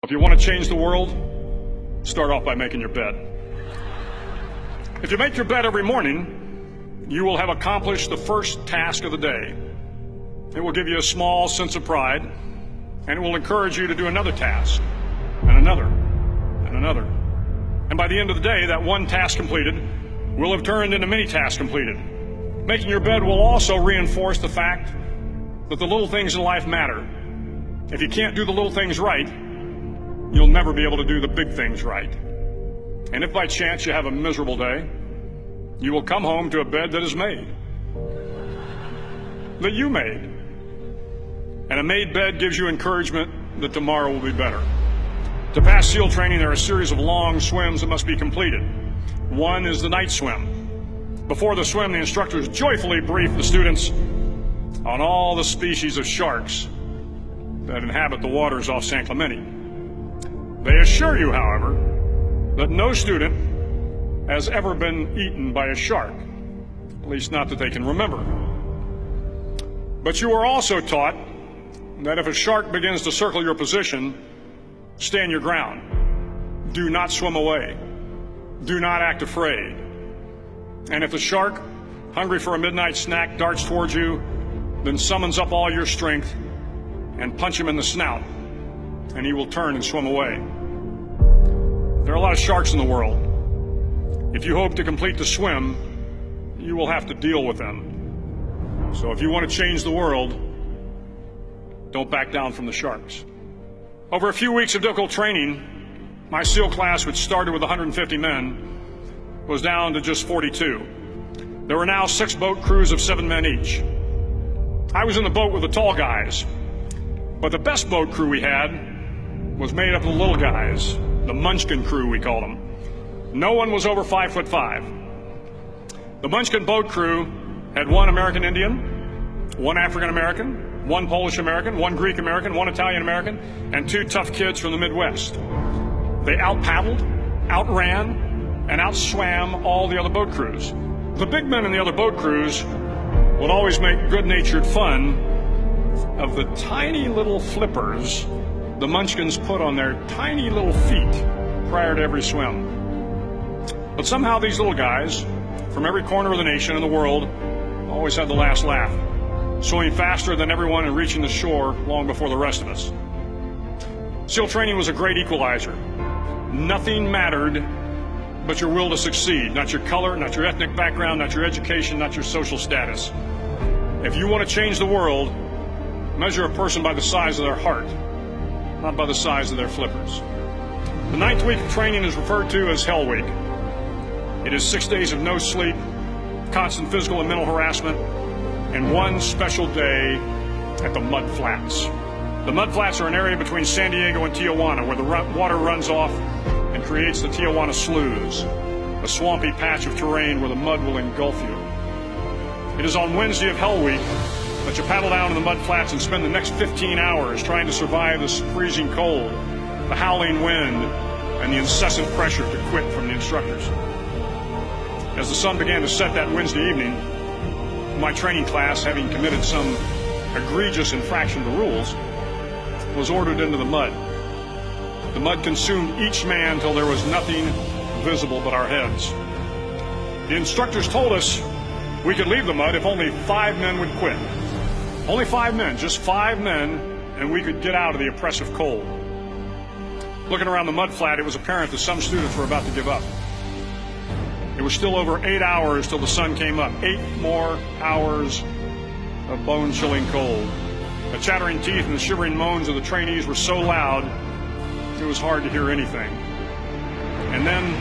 If you want to change the world, start off by making your bed. If you make your bed every morning, you will have accomplished the first task of the day. It will give you a small sense of pride, and it will encourage you to do another task, and another, and another. And by the end of the day, that one task completed will have turned into many tasks completed. Making your bed will also reinforce the fact that the little things in life matter. If you can't do the little things right, you'll never be able to do the big things right. And if by chance you have a miserable day, you will come home to a bed that is made, that you made. And a made bed gives you encouragement that tomorrow will be better. To pass SEAL training, there are a series of long swims that must be completed. One is the night swim. Before the swim, the instructors joyfully brief the students on all the species of sharks that inhabit the waters off San Clemente. They assure you, however, that no student has ever been eaten by a shark, at least not that they can remember. But you are also taught that if a shark begins to circle your position, stand your ground. Do not swim away. Do not act afraid. And if the shark, hungry for a midnight snack, darts towards you, then summons up all your strength and punch him in the snout, and he will turn and swim away. There are a lot of sharks in the world. If you hope to complete the swim, you will have to deal with them. So if you want to change the world, don't back down from the sharks. Over a few weeks of difficult training, my SEAL class, which started with 150 men, was down to just 42. There were now 6 boat crews of 7 men each. I was in the boat with the tall guys, but the best boat crew we had was made up of the little guys, the Munchkin crew, we called them. No one was over 5'5". The Munchkin boat crew had 1 American Indian, 1 African American, 1 Polish American, 1 Greek American, 1 Italian American, and 2 tough kids from the Midwest. They out-paddled, outran, and outswam all the other boat crews. The big men in the other boat crews would always make good-natured fun of the tiny little flippers the Munchkins put on their tiny little feet prior to every swim. But somehow these little guys from every corner of the nation and the world always had the last laugh, swimming faster than everyone and reaching the shore long before the rest of us. SEAL training was a great equalizer. Nothing mattered but your will to succeed, not your color, not your ethnic background, not your education, not your social status. If you want to change the world, measure a person by the size of their heart, not by the size of their flippers. The 9th week of training is referred to as Hell Week. It is 6 days of no sleep, constant physical and mental harassment, and 1 special day at the Mud Flats. The Mud Flats are an area between San Diego and Tijuana where the water runs off and creates the Tijuana Sloughs, a swampy patch of terrain where the mud will engulf you. It is on Wednesday of Hell Week that you paddle down to the Mud Flats and spend the next 15 hours trying to survive the freezing cold, the howling wind, and the incessant pressure to quit from the instructors. As the sun began to set that Wednesday evening, my training class, having committed some egregious infraction of the rules, was ordered into the mud. The mud consumed each man till there was nothing visible but our heads. The instructors told us we could leave the mud if only 5 men would quit. Only 5 men, just 5 men, and we could get out of the oppressive cold. Looking around the mud flat, it was apparent that some students were about to give up. It was still over 8 hours till the sun came up. 8 more hours of bone-chilling cold. The chattering teeth and the shivering moans of the trainees were so loud, it was hard to hear anything. And then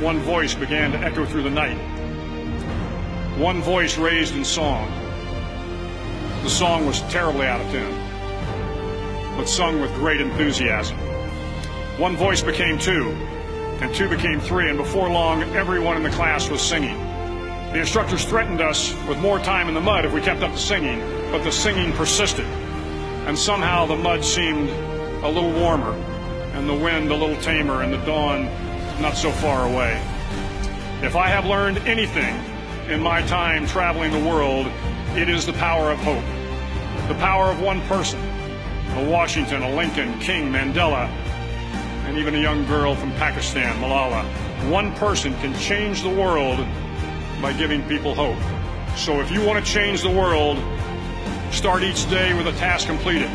one voice began to echo through the night. One voice raised in song. The song was terribly out of tune, but sung with great enthusiasm. One voice became 2, and 2 became 3, and before long, everyone in the class was singing. The instructors threatened us with more time in the mud if we kept up the singing, but the singing persisted, and somehow the mud seemed a little warmer, and the wind a little tamer, and the dawn not so far away. If I have learned anything in my time traveling the world, it is the power of hope, the power of one person, a Washington, a Lincoln, King, Mandela, and even a young girl from Pakistan, Malala. One person can change the world by giving people hope. So if you want to change the world, start each day with a task completed.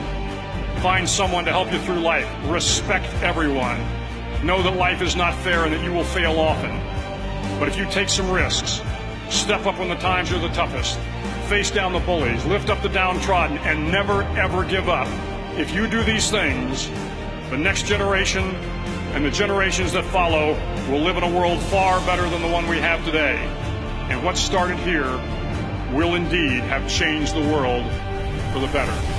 Find someone to help you through life. Respect everyone. Know that life is not fair and that you will fail often. But if you take some risks, step up when the times are the toughest, face down the bullies, lift up the downtrodden, and never ever give up. If you do these things, the next generation and the generations that follow will live in a world far better than the one we have today. And what started here will indeed have changed the world for the better.